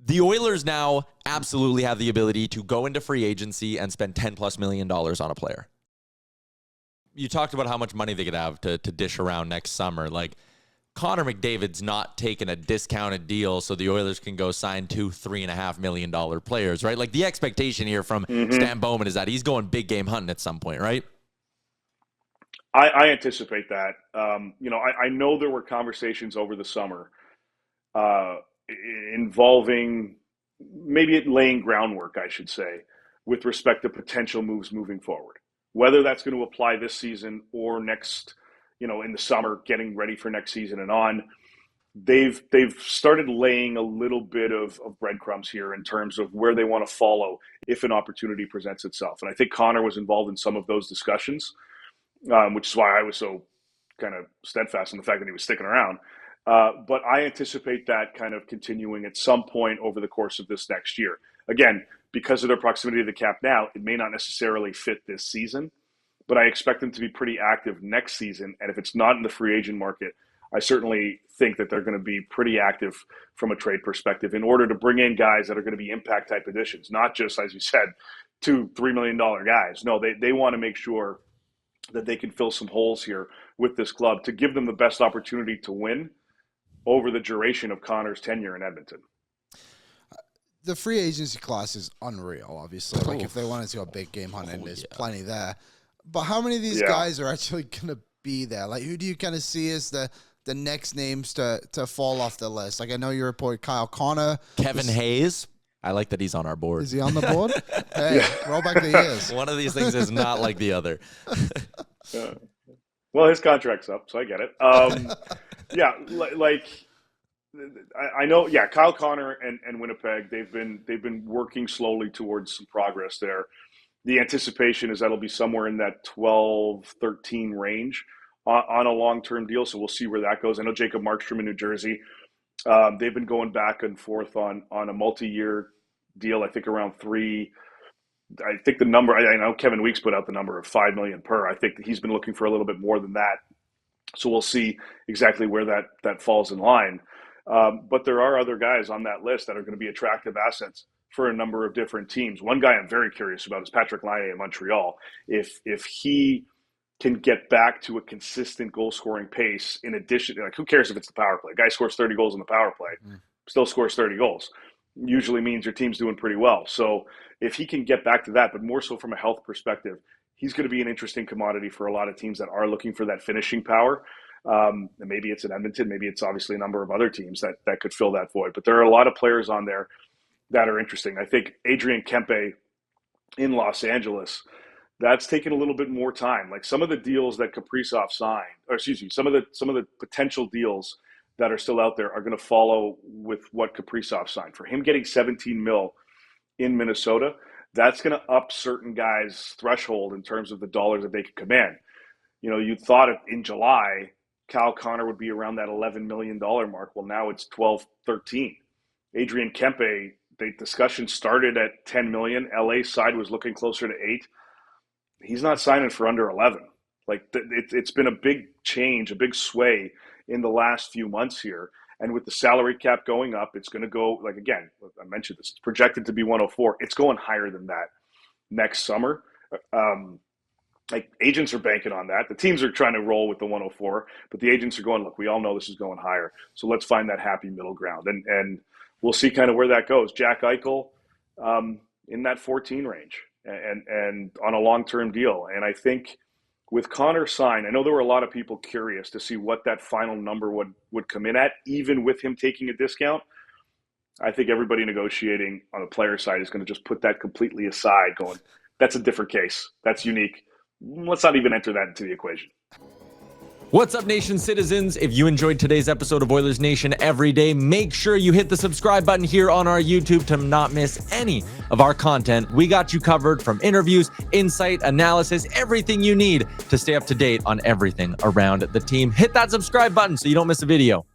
The Oilers now absolutely have the ability to go into free agency and spend $10+ million on a player. You talked about how much money they could have to dish around next summer. Like, Connor McDavid's not taking a discounted deal so the Oilers can go sign $3.5 million players, right? Like, the expectation here from Stan Bowman is that he's going big game hunting at some point, right? I anticipate that. I know there were conversations over the summer involving maybe laying groundwork, I should say, with respect to potential moves moving forward. Whether that's going to apply this season or next, in the summer, getting ready for next season and on, they've started laying a little bit of breadcrumbs here in terms of where they want to follow if an opportunity presents itself. And I think Connor was involved in some of those discussions, which is why I was so kind of steadfast in the fact that he was sticking around. But I anticipate that kind of continuing at some point over the course of this next year. Again, because of their proximity to the cap now, it may not necessarily fit this season, but I expect them to be pretty active next season. And if it's not in the free agent market, I certainly think that they're going to be pretty active from a trade perspective in order to bring in guys that are going to be impact type additions, not just, as you said, $2-3 million guys. No, they want to make sure that they can fill some holes here with this club to give them the best opportunity to win over the duration of Connor's tenure in Edmonton. The free agency class is unreal, obviously. Like, if they wanted to go big game hunting, there's plenty there. But how many of these guys are actually going to be there? Like, who do you kind of see as the next names to fall off the list? Like, I know you reported Kyle Connor. Kevin Hayes. I like that he's on our board. Is he on the board? Hey, roll back the years. One of these things is not like the other. Well, his contract's up, so I get it. I know. Yeah, Kyle Connor and Winnipeg, they've been working slowly towards some progress there. The anticipation is that'll be somewhere in that 12-13 range on a long-term deal. So we'll see where that goes. I know Jacob Markstrom in New Jersey. They've been going back and forth on a multi-year deal. I think around 3. I think the number. I know Kevin Weeks put out the number of $5 million per. I think that he's been looking for a little bit more than that. So we'll see exactly where that falls in line. But there are other guys on that list that are going to be attractive assets for a number of different teams. One guy I'm very curious about is Patrick Laine in Montreal. If he can get back to a consistent goal-scoring pace, in addition, like, who cares if it's the power play? Guy scores 30 goals in the power play, still scores 30 goals. Usually means your team's doing pretty well. So if he can get back to that, but more so from a health perspective, he's going to be an interesting commodity for a lot of teams that are looking for that finishing power. And maybe it's in Edmonton, maybe it's obviously a number of other teams that could fill that void. But there are a lot of players on there that are interesting. I think Adrian Kempe in Los Angeles, that's taken a little bit more time. Like, some of the deals that Kaprizov signed, some of the potential deals that are still out there are going to follow with what Kaprizov signed. For him getting $17 million in Minnesota, that's going to up certain guys' threshold in terms of the dollars that they can command. You thought in July, Kyle Connor would be around that $11 million mark. Well, now it's 12, 13. Adrian Kempe, the discussion started at $10 million. LA side was looking closer to 8. He's not signing for under 11. Like, it's been a big change, a big sway in the last few months here. And with the salary cap going up, it's going to go, like, again, I mentioned this, it's projected to be 104. It's going higher than that next summer. Like, agents are banking on that. The teams are trying to roll with the 104, but the agents are going, look, we all know this is going higher. So let's find that happy middle ground. And we'll see kind of where that goes. Jack Eichel in that 14 range and on a long-term deal. And I think with Connor signed, I know there were a lot of people curious to see what that final number would come in at, even with him taking a discount. I think everybody negotiating on the player side is going to just put that completely aside, going, that's a different case. That's unique. Let's not even enter that into the equation. What's up, Nation citizens? If you enjoyed today's episode of Oilers Nation Everyday, make sure you hit the subscribe button here on our YouTube to not miss any of our content. We got you covered, from interviews, insight, analysis, everything you need to stay up to date on everything around the team. Hit that subscribe button so you don't miss a video.